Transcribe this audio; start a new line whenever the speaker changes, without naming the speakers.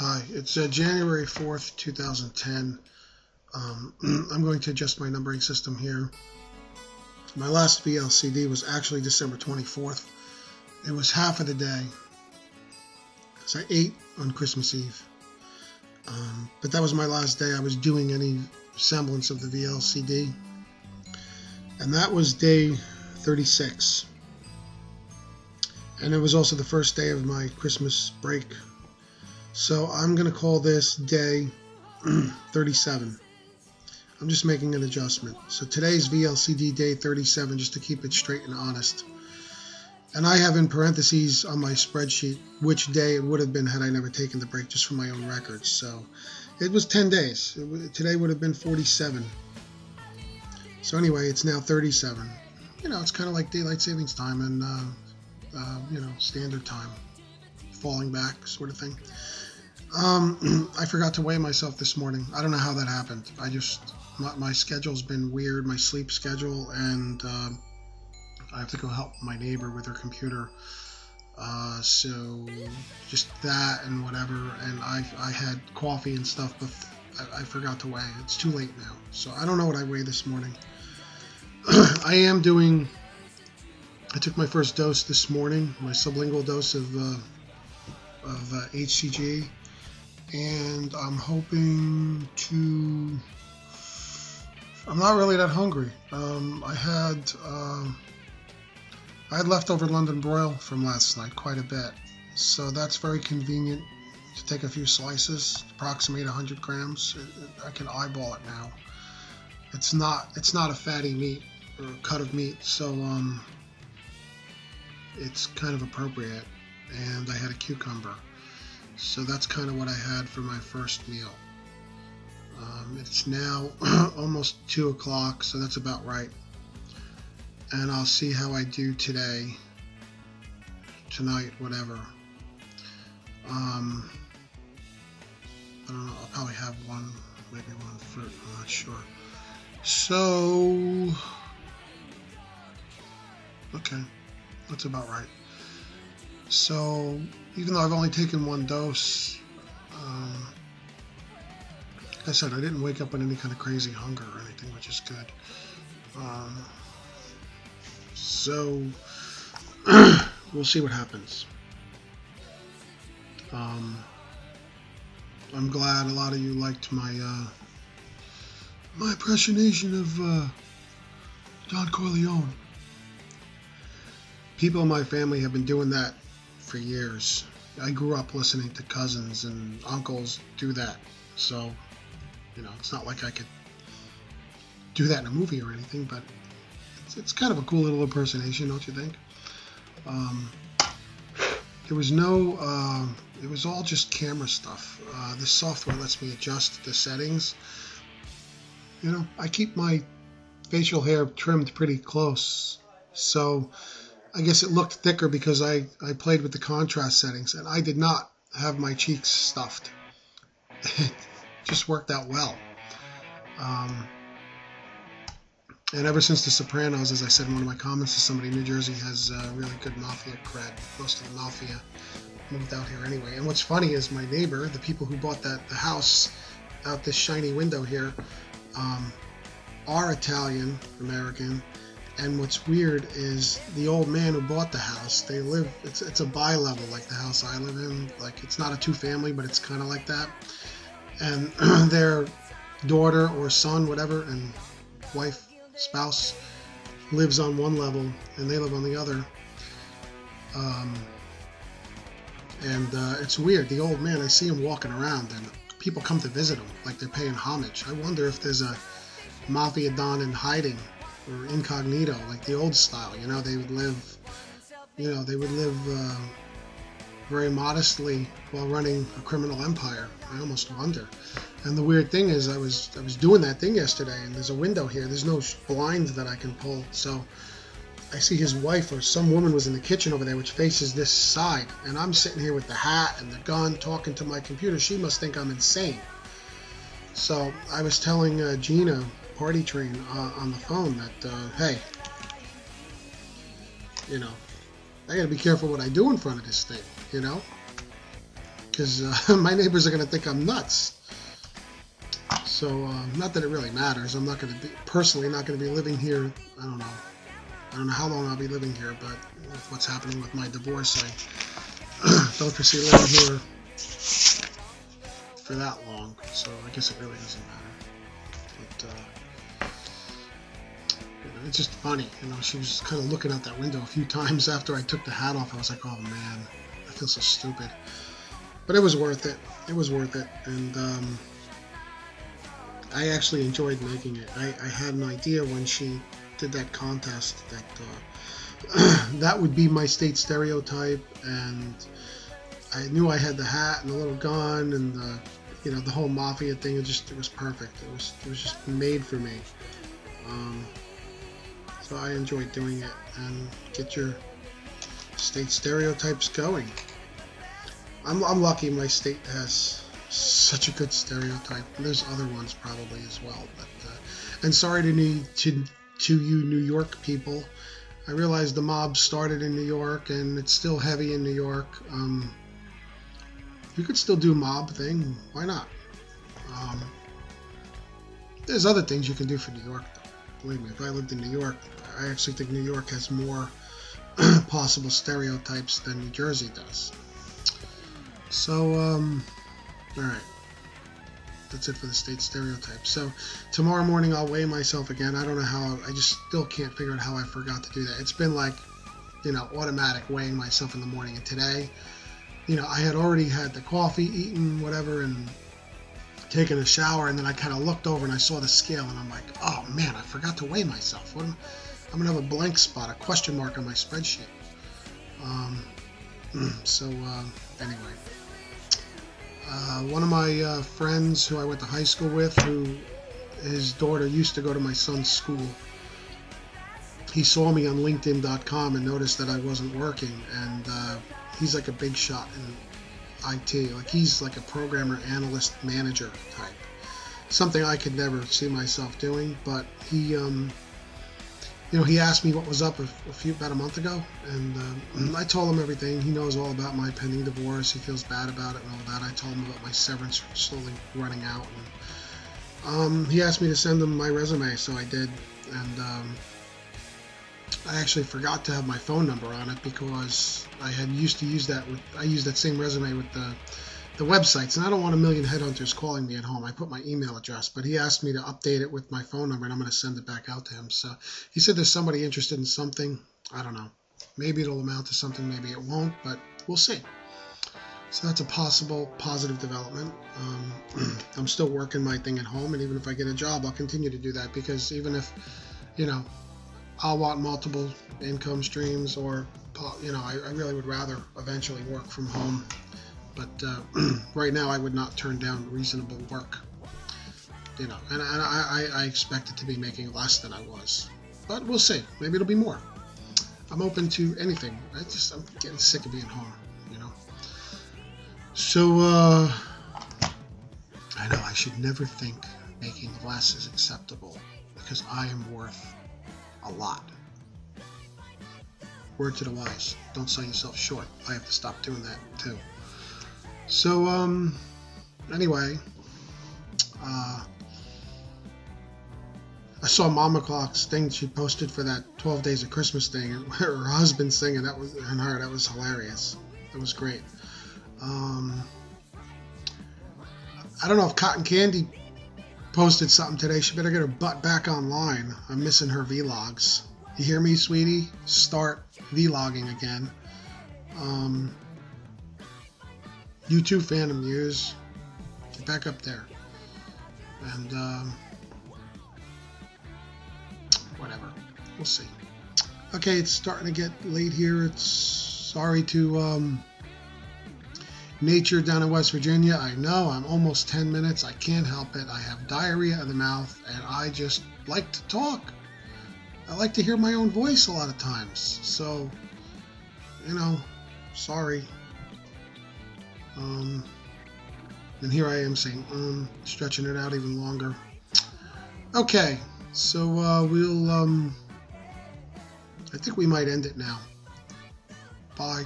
Hi, it's January 4th, 2010. I'm going to adjust my numbering system here. My last VLCD was actually December 24th. It was half of the day, because I ate on Christmas Eve. But that was my last day I was doing any semblance of the VLCD. And that was day 36. And it was also the first day of my Christmas break. So I'm going to call this day 37. I'm just making an adjustment. So today's VLCD day 37, just to keep it straight and honest. And I have in parentheses on my spreadsheet which day it would have been had I never taken the break, just for my own records. So it was 10 days. Today would have been 47. So anyway, it's now 37. You know, it's kind of like daylight savings time and, standard time. Falling back sort of thing. I forgot to weigh myself this morning. I don't know how that happened. My schedule's been weird, my sleep schedule, and I have to go help my neighbor with her computer. So just that and whatever, and I had coffee and stuff, but I forgot to weigh. It's too late now, so I don't know what I weighed this morning. I took my first dose this morning, my sublingual dose of HCG, and I'm hoping to. I'm not really that hungry. I had leftover London broil from last night, quite a bit, so that's very convenient to take a few slices, approximate 100 grams. I can eyeball it now. It's not a fatty meat or a cut of meat, so it's kind of appropriate. And I had a cucumber, so that's kind of what I had for my first meal. It's now almost 2 o'clock, so that's about right. And I'll see how I do today, tonight, whatever. I don't know, I'll probably have maybe one fruit, I'm not sure. So, okay, that's about right. So, even though I've only taken one dose, like I said, I didn't wake up with any kind of crazy hunger or anything, which is good. So, we'll see what happens. I'm glad a lot of you liked my impersonation of Don Corleone. People in my family have been doing that for years. I grew up listening to cousins and uncles do that, so it's not like I could do that in a movie or anything, but it's kind of a cool little impersonation, don't you think? There was no, it was all just camera stuff. This software lets me adjust the settings. I keep my facial hair trimmed pretty close, so I guess it looked thicker because I played with the contrast settings, and I did not have my cheeks stuffed. It just worked out well. And ever since The Sopranos, as I said in one of my comments to somebody, New Jersey has really good mafia cred. Most of the mafia moved out here anyway. And what's funny is my neighbor, the people who bought the house out this shiny window here, are Italian American. And what's weird is the old man who bought the house, they live, it's a bi-level like the house I live in. Like, it's not a two-family, but it's kind of like that. And their daughter or son, whatever, and wife, spouse, lives on one level, and they live on the other. It's weird. The old man, I see him walking around, and people come to visit him like they're paying homage. I wonder if there's a mafia don in hiding, or incognito, like the old style. They would live, very modestly while running a criminal empire. I almost wonder. And the weird thing is, I was doing that thing yesterday, and there's a window here. There's no blinds that I can pull, so I see his wife or some woman was in the kitchen over there, which faces this side, and I'm sitting here with the hat and the gun, talking to my computer. She must think I'm insane. So I was telling Gina, Party Train, on the phone that, hey, I gotta be careful what I do in front of this thing, because my neighbors are going to think I'm nuts. So, not that it really matters. I'm not going to be, personally, not going to be living here. I don't know how long I'll be living here, but with what's happening with my divorce, I don't foresee living here for that long. So I guess it really doesn't matter. But it's just funny, she was kind of looking out that window a few times after I took the hat off. I was like, oh man, I feel so stupid. But it was worth it. It was worth it. And I actually enjoyed making it. I had an idea when she did that contest that that would be my state stereotype, and I knew I had the hat and the little gun and the whole mafia thing. It was perfect. It was just made for me. So I enjoyed doing it, and get your state stereotypes going. I'm lucky my state has such a good stereotype. There's other ones probably as well, but and sorry to you New York people. I realize the mob started in New York and it's still heavy in New York. You could still do mob thing. Why not? There's other things you can do for New York, though. Believe me, if I lived in New York, I actually think New York has more possible stereotypes than New Jersey does. So, alright. That's it for the state stereotype. So, tomorrow morning I'll weigh myself again. I don't know how, I just still can't figure out how I forgot to do that. It's been like, automatic weighing myself in the morning. And today, I had already had the coffee, eaten, whatever, and taken a shower, and then I kind of looked over and I saw the scale, and I'm like, oh man, I forgot to weigh myself. I'm going to have a blank spot, a question mark on my spreadsheet. Anyway. One of my friends who I went to high school with, who his daughter used to go to my son's school, he saw me on LinkedIn.com and noticed that I wasn't working, and he's like a big shot in IT. Like, he's like a programmer, analyst, manager type. Something I could never see myself doing, but he he asked me what was up about a month ago, and I told him everything. He knows all about my pending divorce. He feels bad about it and all that. I told him about my severance slowly running out, and he asked me to send him my resume, so I did. And I actually forgot to have my phone number on it because I used that same resume with the websites, and I don't want a million headhunters calling me at home. I put my email address, but he asked me to update it with my phone number, and I'm going to send it back out to him. So he said there's somebody interested in something. I don't know. Maybe it'll amount to something, maybe it won't, but we'll see. So that's a possible positive development. I'm still working my thing at home, and even if I get a job, I'll continue to do that, because even if, I'll want multiple income streams, or, I really would rather eventually work from home. But right now I would not turn down reasonable work, and I expected to be making less than I was, but we'll see. Maybe it'll be more. I'm open to anything. I'm getting sick of being home, So I know I should never think making less is acceptable, because I am worth a lot. Word to the wise: don't sell yourself short. I have to stop doing that too. So, anyway, I saw Mama Clock's thing she posted for that 12 Days of Christmas thing, and her husband singing, that was hilarious. That was great. I don't know if Cotton Candy posted something today. She better get her butt back online. I'm missing her vlogs. You hear me, sweetie? Start vlogging again. You too, Phantom Muse. Get back up there. And, whatever. We'll see. Okay, it's starting to get late here. Sorry to, Nature down in West Virginia. I know, I'm almost 10 minutes. I can't help it. I have diarrhea of the mouth, and I just like to talk. I like to hear my own voice a lot of times. So, sorry. And here I am saying, stretching it out even longer. Okay, so we'll, I think we might end it now. Bye.